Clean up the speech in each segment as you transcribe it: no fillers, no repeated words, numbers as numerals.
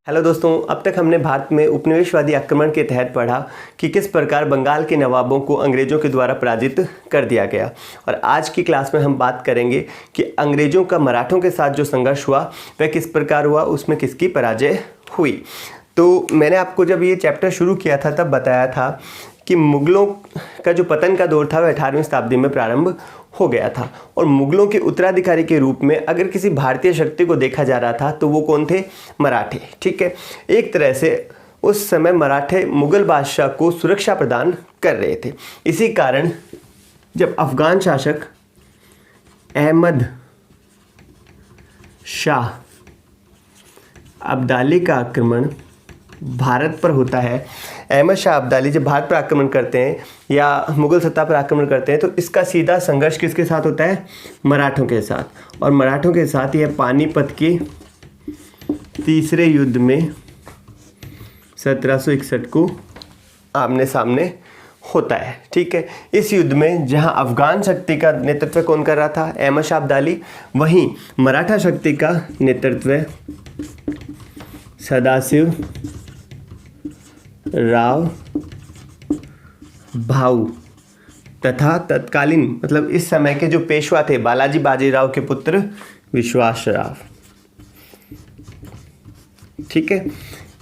Hello दोस्तों, अब तक हमने भारत में उपनिवेशवादी आक्रमण के तहत पढ़ा कि किस प्रकार बंगाल के नवाबों को अंग्रेज़ों के द्वारा पराजित कर दिया गया। और आज की क्लास में हम बात करेंगे कि अंग्रेज़ों का मराठों के साथ जो संघर्ष हुआ वह किस प्रकार हुआ, उसमें किसकी पराजय हुई। तो मैंने आपको जब ये चैप्टर शुरू किया था तब बताया था कि मुग़लों का जो पतन का दौर था वह 18वीं शताब्दी में प्रारंभ हो गया था और मुग़लों के उत्तराधिकारी के रूप में अगर किसी भारतीय शक्ति को देखा जा रहा था तो वो कौन थे? मराठे। ठीक है, एक तरह से उस समय मराठे मुग़ल बादशाह को सुरक्षा प्रदान कर रहे थे। इसी कारण जब अफ़गान शासक अहमद शाह अब्दाली का आक्रमण भारत पर होता है, अहमद शाह अब्दाली जब भारत पर आक्रमण करते हैं या मुग़ल सत्ता पर आक्रमण करते हैं तो इसका सीधा संघर्ष किसके साथ होता है? मराठों के साथ। और मराठों के साथ यह पानीपत के तीसरे युद्ध में 1761 को आमने सामने होता है। ठीक है, इस युद्ध में जहां अफ़गान शक्ति का नेतृत्व कौन कर रहा था? अहमद शाह अब्दाली। वहीं मराठा शक्ति का नेतृत्व सदाशिव राव भाऊ तथा तत्कालीन मतलब इस समय के जो पेशवा थे बालाजी बाजीराव के पुत्र विश्वासराव। ठीक है,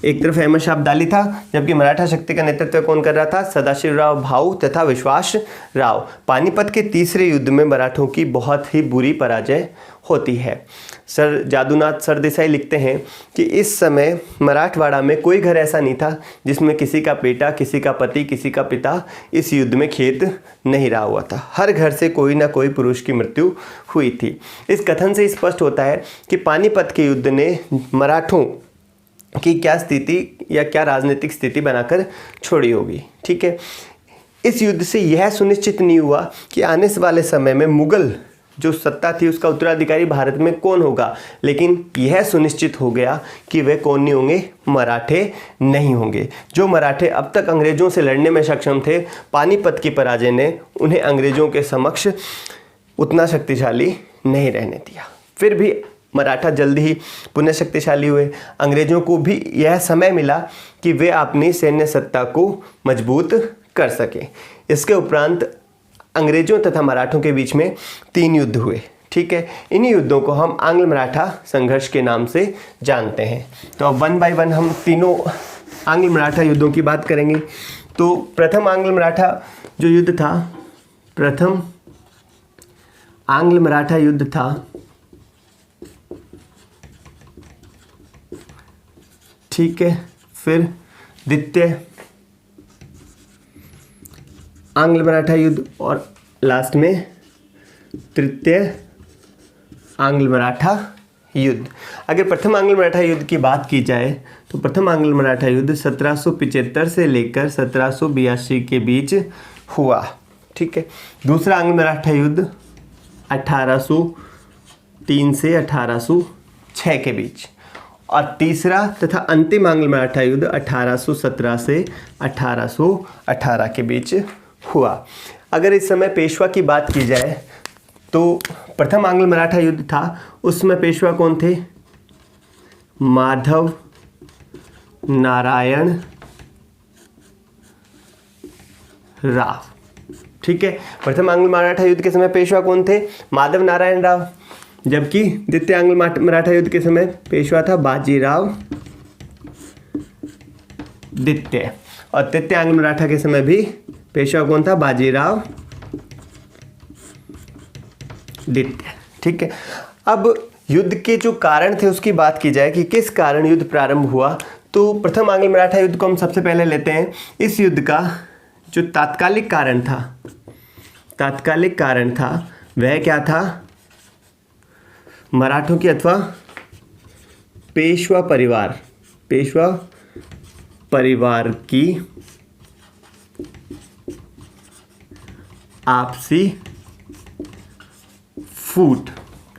एक तरफ अहमद शाह अब्दाली था जबकि मराठा शक्ति का नेतृत्व कौन कर रहा था? सदाशिव राव भाऊ तथा विश्वास राव। पानीपत के तीसरे युद्ध में मराठों की बहुत ही बुरी पराजय होती है। सर जादूनाथ सरदेसाई लिखते हैं कि इस समय मराठवाड़ा में कोई घर ऐसा नहीं था जिसमें किसी का बेटा, किसी का पति, किसी का पिता इस युद्ध में खेत नहीं रहा हुआ था। हर घर से कोई ना कोई पुरुष की मृत्यु हुई थी। इस कथन से स्पष्ट होता है कि पानीपत के युद्ध ने मराठों की क्या स्थिति या क्या राजनीतिक स्थिति बनाकर छोड़ी होगी। ठीक है, इस युद्ध से यह सुनिश्चित नहीं हुआ कि आने वाले समय में मुग़ल जो सत्ता थी उसका उत्तराधिकारी भारत में कौन होगा, लेकिन यह सुनिश्चित हो गया कि वे कौन नहीं होंगे? मराठे नहीं होंगे। जो मराठे अब तक अंग्रेज़ों से लड़ने में सक्षम थे, पानीपत की पराजय ने उन्हें अंग्रेज़ों के समक्ष उतना शक्तिशाली नहीं रहने दिया। फिर भी मराठा जल्दी ही पुनः शक्तिशाली हुए। अंग्रेज़ों को भी यह समय मिला कि वे अपनी सैन्य सत्ता को मजबूत कर सकें। इसके उपरांत अंग्रेज़ों तथा मराठों के बीच में 3 युद्ध हुए। ठीक है, इन्हीं युद्धों को हम आंग्ल मराठा संघर्ष के नाम से जानते हैं। तो अब 1 बाय 1 हम तीनों आंग्ल मराठा युद्धों की बात करेंगे। तो प्रथम आंग्ल मराठा जो युद्ध था, प्रथम आंग्ल मराठा युद्ध था ठीक है, फिर द्वितीय आंग्ल मराठा युद्ध और लास्ट में तृतीय आंग्ल मराठा युद्ध। अगर प्रथम आंग्ल मराठा युद्ध की बात की जाए तो प्रथम आंग्ल मराठा युद्ध 1775 से लेकर 1782 के बीच हुआ। ठीक है, दूसरा आंग्ल मराठा युद्ध 1803 से 1806 के बीच और तीसरा तथा अंतिम आंग्ल मराठा युद्ध 1817 से 1818 के बीच हुआ। अगर इस समय पेशवा की बात की जाए तो प्रथम आंग्ल मराठा युद्ध था, उसमें पेशवा कौन थे? माधव नारायण राव। ठीक है, प्रथम आंग्ल मराठा युद्ध के समय पेशवा कौन थे? माधव नारायण राव। जबकि द्वितीय आंग्ल मराठा युद्ध के समय पेशवा था बाजीराव द्वितीय और तृतीय आंग्ल मराठा के समय भी पेशवा कौन था? बाजीराव द्वितीय। ठीक है, अब युद्ध के जो कारण थे उसकी बात की जाए कि किस कारण युद्ध प्रारंभ हुआ, तो प्रथम आंग्ल मराठा युद्ध को हम सबसे पहले लेते हैं। इस युद्ध का जो तात्कालिक कारण था वह क्या था? मराठों की अथवा पेशवा परिवार की आपसी फूट।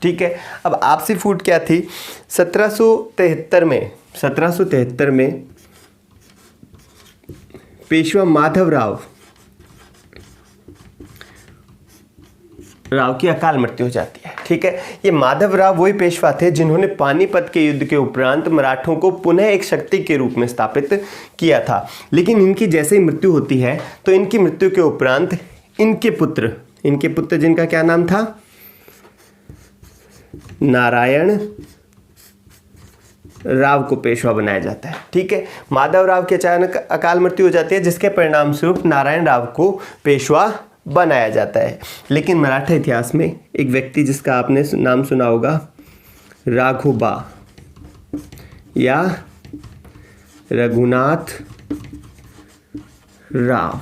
ठीक है, अब आपसी फूट क्या थी? 1773 में पेशवा माधव राव की अकाल मृत्यु हो जाती है। ठीक है। ये माधवराव वही पेशवा थे जिन्होंने पानीपत के युद्ध के उपरांत मराठों को पुनः एक शक्ति के रूप में स्थापित किया था। लेकिन इनकी जैसे ही मृत्यु होती है तो इनकी मृत्यु के उपरांत इनके पुत्र जिनका क्या नाम था, नारायण राव को पेशवा बनाया जाता है। ठीक है, माधवराव की अचानक अकाल मृत्यु हो जाती है जिसके परिणाम स्वरूप नारायण राव को पेशवा बनाया जाता है। लेकिन मराठा इतिहास में एक व्यक्ति जिसका आपने नाम सुना होगा, राघोबा या रघुनाथ राव।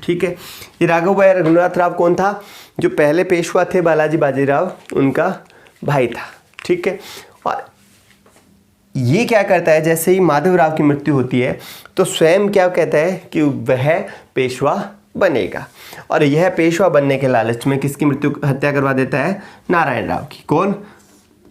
ठीक है, ये राघोबा या रघुनाथ राव कौन था? जो पहले पेशवा थे बालाजी बाजीराव, उनका भाई था। ठीक है, और ये क्या करता है, जैसे ही माधवराव की मृत्यु होती है तो स्वयं क्या कहता है कि वह पेशवा बनेगा, और यह पेशवा बनने के लालच में किसकी हत्या करवा देता है? नारायण राव की। कौन?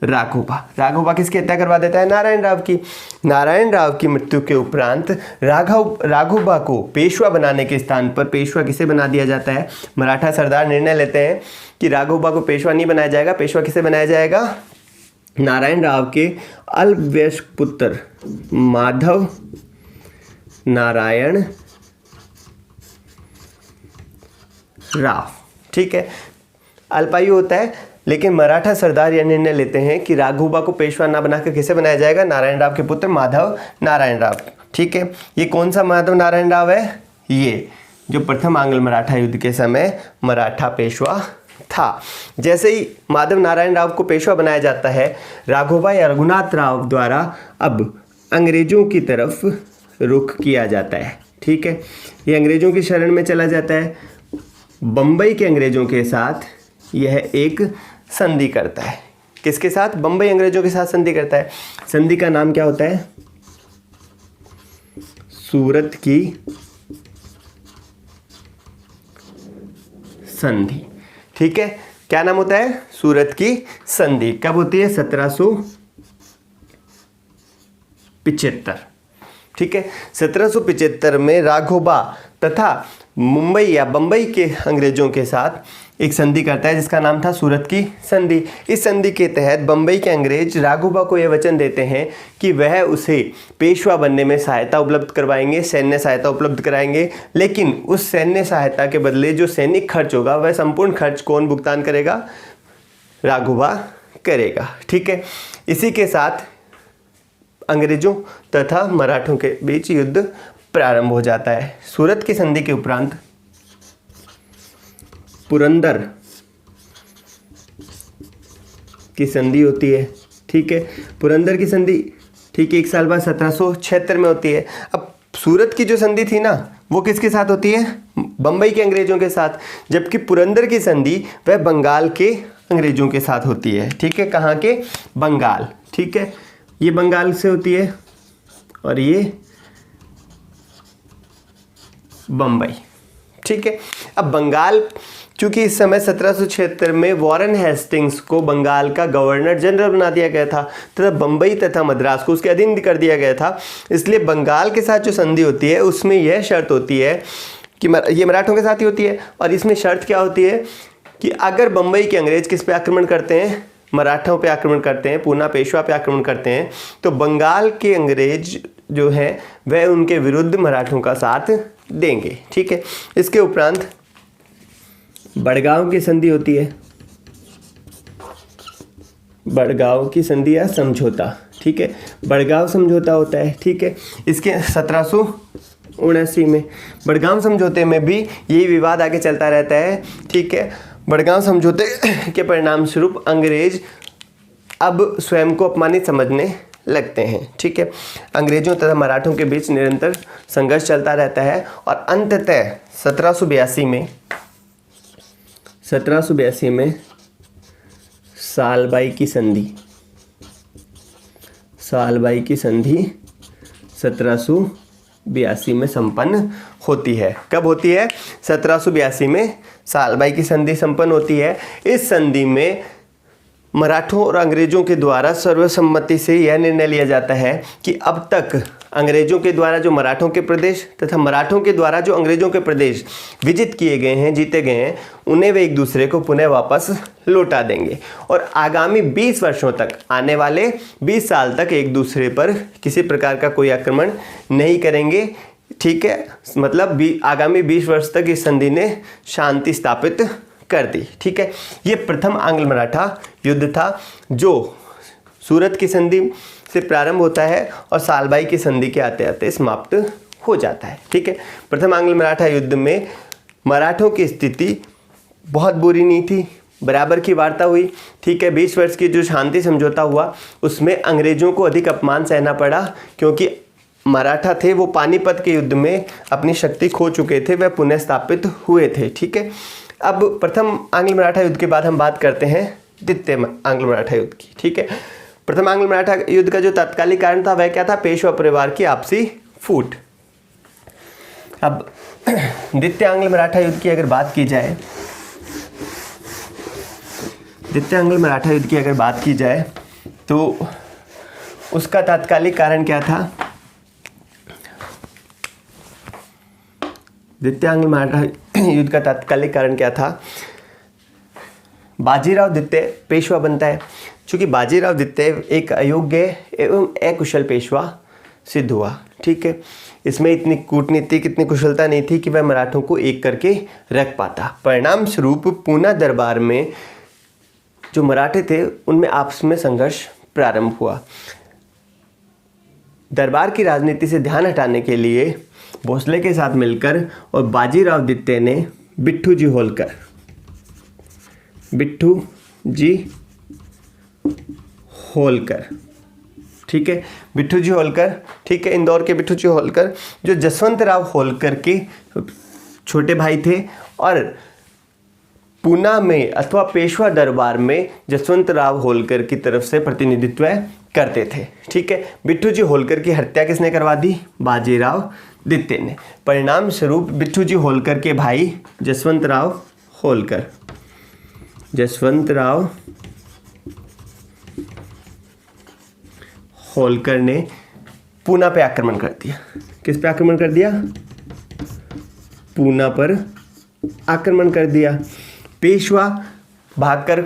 राघोबा किसकी हत्या करवा देता है? नारायण राव की। नारायण राव की मृत्यु के उपरांत राघोबा को पेशवा बनाने के स्थान पर पेशवा किसे बना दिया जाता है? मराठा सरदार निर्णय लेते हैं कि राघोबा को पेशवा नहीं बनाया जाएगा। पेशवा किसे बनाया जाएगा? नारायण राव के अल्पवयस्क पुत्र माधव नारायण राव। ठीक है, अल्पायु होता है, लेकिन मराठा सरदार यह निर्णय लेते हैं कि राघोबा को पेशवा ना बनाकर किसे बनाया जाएगा? नारायण राव के पुत्र माधव नारायण राव। ठीक है, ये कौन सा माधव नारायण राव है? ये जो प्रथम आंग्ल मराठा युद्ध के समय मराठा पेशवा था। जैसे ही माधव नारायण राव को पेशवा बनाया जाता है, राघोबा या रघुनाथ राव द्वारा अब अंग्रेजों की तरफ रुख किया जाता है। ठीक है, ये अंग्रेजों की शरण में चला जाता है। बम्बई के अंग्रेजों के साथ यह एक संधि करता है। किसके साथ? बम्बई अंग्रेजों के साथ संधि करता है। संधि का नाम क्या होता है? सूरत की संधि। ठीक है, क्या नाम होता है? सूरत की संधि। कब होती है? 1775। ठीक है, 1775 में राघोबा तथा मुंबई या बम्बई के अंग्रेजों के साथ एक संधि करता है जिसका नाम था सूरत की संधि। इस संधि के तहत बम्बई के अंग्रेज राघोबा को यह वचन देते हैं कि वह उसे पेशवा बनने में सहायता उपलब्ध करवाएंगे, सैन्य सहायता उपलब्ध कराएंगे, लेकिन उस सैन्य सहायता के बदले जो सैनिक खर्च होगा वह संपूर्ण खर्च कौन भुगतान करेगा? राघोबा करेगा। ठीक है, इसी के साथ अंग्रेजों तथा मराठों के बीच युद्ध प्रारंभ हो जाता है। सूरत की संधि के उपरांत पुरंदर की संधि होती है। ठीक है, पुरंदर की संधि, ठीक है, 1 साल बाद 1776 में होती है। अब सूरत की जो संधि थी ना, वो किसके साथ होती है? बम्बई के अंग्रेजों के साथ, जबकि पुरंदर की संधि वह बंगाल के अंग्रेजों के साथ होती है। ठीक है, कहाँ के? बंगाल। ठीक है, ये बंगाल से होती है और ये बम्बई। ठीक है, अब बंगाल, चूंकि इस समय 1776 में वॉरेन हेस्टिंग्स को बंगाल का गवर्नर जनरल बना दिया गया था तथा बम्बई तथा मद्रास को उसके अधीन कर दिया गया था, इसलिए बंगाल के साथ जो संधि होती है उसमें यह शर्त होती है कि ये मराठों के साथ ही होती है, और इसमें शर्त क्या होती है कि अगर बम्बई के अंग्रेज किस पे आक्रमण करते हैं? मराठों पे आक्रमण करते हैं, पूना पेशवा पे आक्रमण करते हैं, तो बंगाल के अंग्रेज जो हैं वह उनके विरुद्ध मराठों का साथ देंगे। ठीक है, इसके उपरांत बड़गांव की संधि होती है, बड़गांव की संधि या समझौता। ठीक है, बड़गांव समझौता होता है। ठीक है, इसके 1779 में बड़गांव समझौते में भी यही विवाद आगे चलता रहता है। ठीक है, बड़गांव समझौते के परिणाम स्वरूप अंग्रेज अब स्वयं को अपमानित समझने लगते हैं। ठीक है, अंग्रेजों तथा मराठों के बीच निरंतर संघर्ष चलता रहता है और अंततः 1782 में सालबाई की संधि 1782 में संपन्न होती है। कब होती है? 1782 में सालबाई की संधि संपन्न होती है। इस संधि में मराठों और अंग्रेजों के द्वारा सर्वसम्मति से यह निर्णय लिया जाता है कि अब तक अंग्रेजों के द्वारा जो मराठों के प्रदेश तथा मराठों के द्वारा जो अंग्रेजों के प्रदेश विजित किए गए हैं, जीते गए हैं, उन्हें वे एक दूसरे को पुनः वापस लौटा देंगे और आगामी 20 वर्षों तक, आने वाले 20 साल तक एक दूसरे पर किसी प्रकार का कोई आक्रमण नहीं करेंगे। ठीक है, मतलब आगामी 20 वर्ष तक इस संधि ने शांति स्थापित कर दी। ठीक है, ये प्रथम आंग्ल मराठा युद्ध था जो सूरत की संधि से प्रारंभ होता है और सालबाई की संधि के आते आते समाप्त हो जाता है। ठीक है, प्रथम आंग्ल मराठा युद्ध में मराठों की स्थिति बहुत बुरी नहीं थी, बराबर की वार्ता हुई। ठीक है, 20 वर्ष की जो शांति समझौता हुआ उसमें अंग्रेजों को अधिक अपमान सहना पड़ा क्योंकि मराठा थे वो पानीपत के युद्ध में अपनी शक्ति खो चुके थे, वह पुनः स्थापित हुए थे। ठीक है, अब प्रथम आंग्ल मराठा युद्ध के बाद हम बात करते हैं द्वितीय आंग्ल मराठा युद्ध की। ठीक है, प्रथम आंग्ल मराठा युद्ध का जो तात्कालिक कारण था वह क्या था? पेशवा परिवार की आपसी फूट। अब द्वितीय आंग्ल मराठा युद्ध की अगर बात की जाए, द्वितीय आंग्ल मराठा युद्ध की अगर बात की जाए तो उसका तात्कालिक कारण क्या था? द्वितीय आंग्ल मराठा युद्ध का तात्कालिक कारण क्या था? बाजीराव द्वितीय पेशवा बनता है। चूँकि बाजीराव द्वितीय एक अयोग्य एवं अकुशल पेशवा सिद्ध हुआ। ठीक है, इसमें इतनी कूटनीतिक इतनी कुशलता नहीं थी कि वह मराठों को एक करके रख पाता। परिणाम स्वरूप पूना दरबार में जो मराठे थे उनमें आपस में संघर्ष प्रारंभ हुआ। दरबार की राजनीति से ध्यान हटाने के लिए भोसले के साथ मिलकर और बाजीराव द्वितीय ने बिट्ठू जी होलकर, ठीक है, बिट्ठू जी होलकर, ठीक है, इंदौर के बिट्ठू जी होलकर जो जसवंत राव होलकर के छोटे भाई थे और पूना में अथवा पेशवा दरबार में जसवंत राव होलकर की तरफ से प्रतिनिधित्व करते थे। ठीक है, बिट्ठू जी होलकर की हत्या किसने करवा दी? बाजीराव द्वितीय ने। परिणाम स्वरूप बिट्ठू जी होलकर के भाई जसवंत राव होलकर ने पूना पे आक्रमण कर दिया। किस पे आक्रमण कर दिया? पूना पर आक्रमण कर दिया। पेशवा भागकर,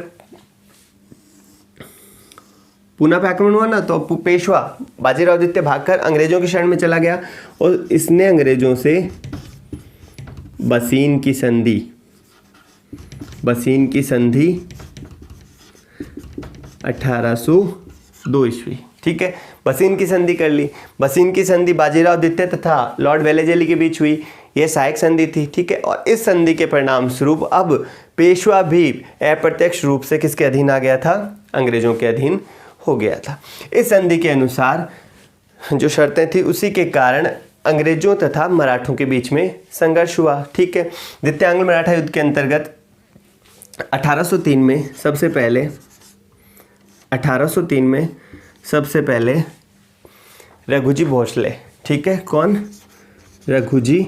पूना पे आक्रमण हुआ ना, तो पेशवा बाजीराव द्वितीय भागकर अंग्रेजों की शरण में चला गया और इसने अंग्रेजों से बसीन की संधि 1802 ईस्वी। ठीक है, बसीन की संधि कर ली। बसीन की संधि बाजीराव द्वितीय तथा लॉर्ड वेलेजली के बीच हुई। यह सहायक संधि थी। ठीक है, और इस संधि के परिणाम स्वरूप अब पेशवा भी अप्रत्यक्ष रूप से किसके अधीन आ गया था? अंग्रेजों के अधीन हो गया था। इस संधि के अनुसार जो शर्तें थी उसी के कारण अंग्रेजों तथा मराठों के बीच में संघर्ष हुआ। ठीक है, द्वितीय आंग्ल मराठा युद्ध के अंतर्गत 1803 में सबसे पहले रघुजी भोसले, ठीक है, कौन? रघुजी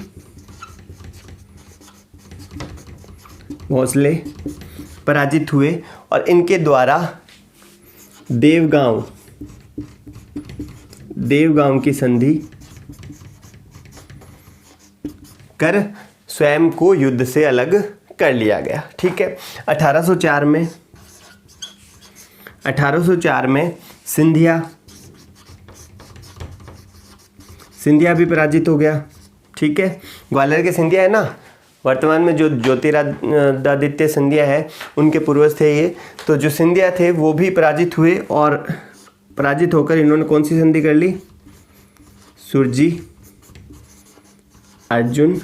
भोसले पराजित हुए और इनके द्वारा देवगांव की संधि कर स्वयं को युद्ध से अलग कर लिया गया। ठीक है, 1804 में सिंधिया भी पराजित हो गया। ठीक है, ग्वालियर के सिंधिया है ना, वर्तमान में जो ज्योतिरादित्य सिंधिया है उनके पूर्वज थे ये। तो जो सिंधिया थे वो भी पराजित हुए और पराजित होकर इन्होंने कौन सी संधि कर ली? सुरजी अर्जुन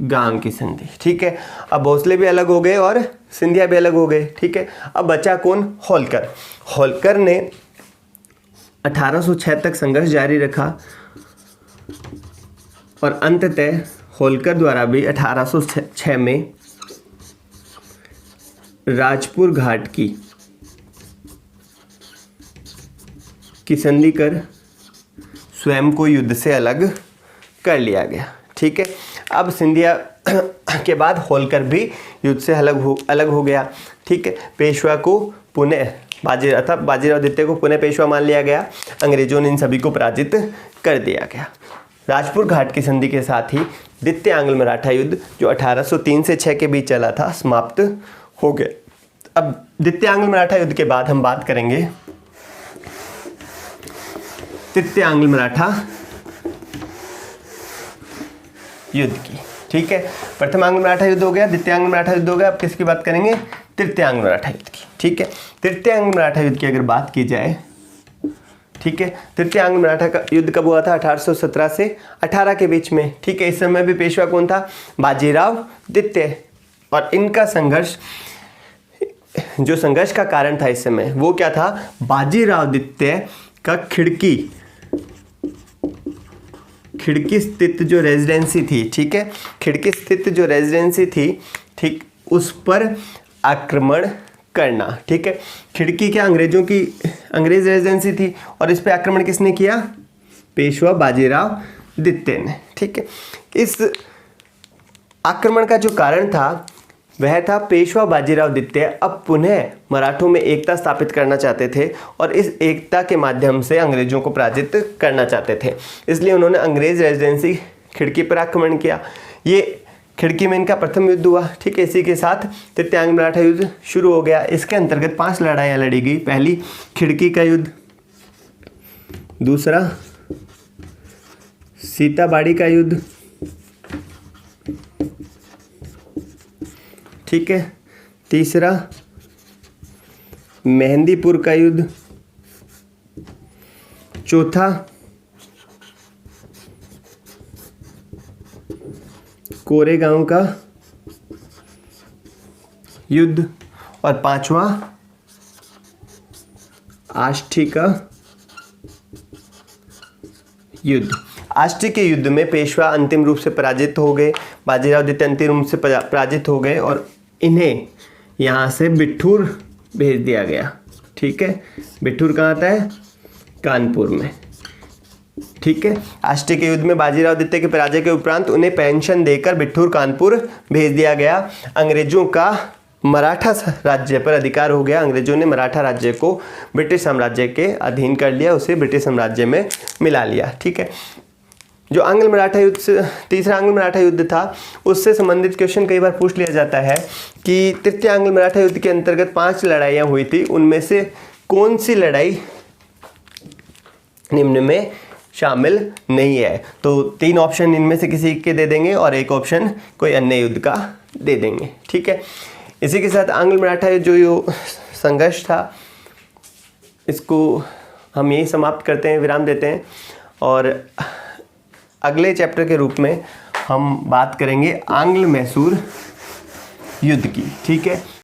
गांव की संधि। ठीक है, अब भोसले भी अलग हो गए और सिंधिया भी अलग हो गए। ठीक है, अब बचा कौन? होलकर ने 1806 तक संघर्ष जारी रखा और अंततः होलकर द्वारा भी 1806 में राजपुर घाट की संधि कर स्वयं को युद्ध से अलग कर लिया गया। ठीक है, अब सिंधिया के बाद होलकर भी युद्ध से अलग हो गया। ठीक है, पेशवा को पुनः बाजीराव द्वितीय को पुनः पेशवा मान लिया गया। अंग्रेजों ने इन सभी को पराजित कर दिया गया। राजपुर घाट की संधि के साथ ही द्वितीय आंग्ल मराठा युद्ध जो 1803 से 6 के बीच चला था समाप्त हो गया। अब द्वितीय आंग्ल मराठा युद्ध के बाद हम बात करेंगे तृतीय आंग्ल मराठा युद्ध की। ठीक है, प्रथम आंग्ल मराठा युद्ध हो गया, द्वितीय आंग्ल मराठा युद्ध हो गया। अब किसकी बात करेंगे? तृतीय आंग्ल मराठा युद्ध की। ठीक है, तृतीय आंग्ल मराठा युद्ध की अगर बात की जाए, ठीक है, तृतीय आंग्ल मराठा का युद्ध कब हुआ था? 1817 से 18 के बीच में। ठीक है, इस समय भी पेशवा कौन था? बाजीराव द्वितीय। और इनका संघर्ष, जो संघर्ष का कारण था इस समय, वो क्या था? बाजीराव द्वितीय का खिड़की स्थित जो रेजिडेंसी थी, ठीक है, खिड़की स्थित जो रेजिडेंसी थी, ठीक, उस पर आक्रमण करना। ठीक है, खिड़की क्या अंग्रेज रेजिडेंसी थी और इस पे आक्रमण किसने किया? पेशवा बाजीराव द्वितीय ने। ठीक है, इस आक्रमण का जो कारण था वह था पेशवा बाजीराव द्वितीय अब पुनः मराठों में एकता स्थापित करना चाहते थे और इस एकता के माध्यम से अंग्रेजों को पराजित करना चाहते थे। इसलिए उन्होंने अंग्रेज रेजिडेंसी खिड़की पर आक्रमण किया। ये खिड़की में इनका प्रथम युद्ध हुआ। ठीक है, इसी के साथ तृतीय आंग्ल मराठा युद्ध शुरू हो गया। इसके अंतर्गत 5 लड़ाइयाँ लड़ी गई। पहली खिड़की का युद्ध, दूसरा सीताबाड़ी का युद्ध, ठीक है, तीसरा मेहंदीपुर का युद्ध, चौथा कोरेगांव का युद्ध और पांचवा आष्टी का युद्ध। आष्टी के युद्ध में पेशवा अंतिम रूप से पराजित हो गए। बाजीराव द्वितीय अंतिम रूप से पराजित हो गए और इन्हें यहाँ से बिठूर भेज दिया गया। ठीक है, बिठूर कहाँ आता है? कानपुर में। ठीक है, आष्टी के युद्ध में बाजीराव द्वितीय के पराजय के उपरांत उन्हें पेंशन देकर बिठूर कानपुर भेज दिया गया। अंग्रेजों का मराठा राज्य पर अधिकार हो गया। अंग्रेजों ने मराठा राज्य को ब्रिटिश साम्राज्य के अधीन कर लिया, उसे ब्रिटिश साम्राज्य में मिला लिया। ठीक है, जो आंग्ल मराठा युद्ध से तीसरा आंग्ल मराठा युद्ध था, उससे संबंधित क्वेश्चन कई बार पूछ लिया जाता है कि तृतीय आंग्ल मराठा युद्ध के अंतर्गत 5 लड़ाइयाँ हुई थी, उनमें से कौन सी लड़ाई निम्न में शामिल नहीं है? तो 3 ऑप्शन इनमें से किसी के दे देंगे और 1 ऑप्शन कोई अन्य युद्ध का दे देंगे। ठीक है, इसी के साथ आंग्ल मराठा जो संघर्ष था, इसको हम यही समाप्त करते हैं, विराम देते हैं और अगले चैप्टर के रूप में हम बात करेंगे आंग्ल मैसूर युद्ध की। ठीक है।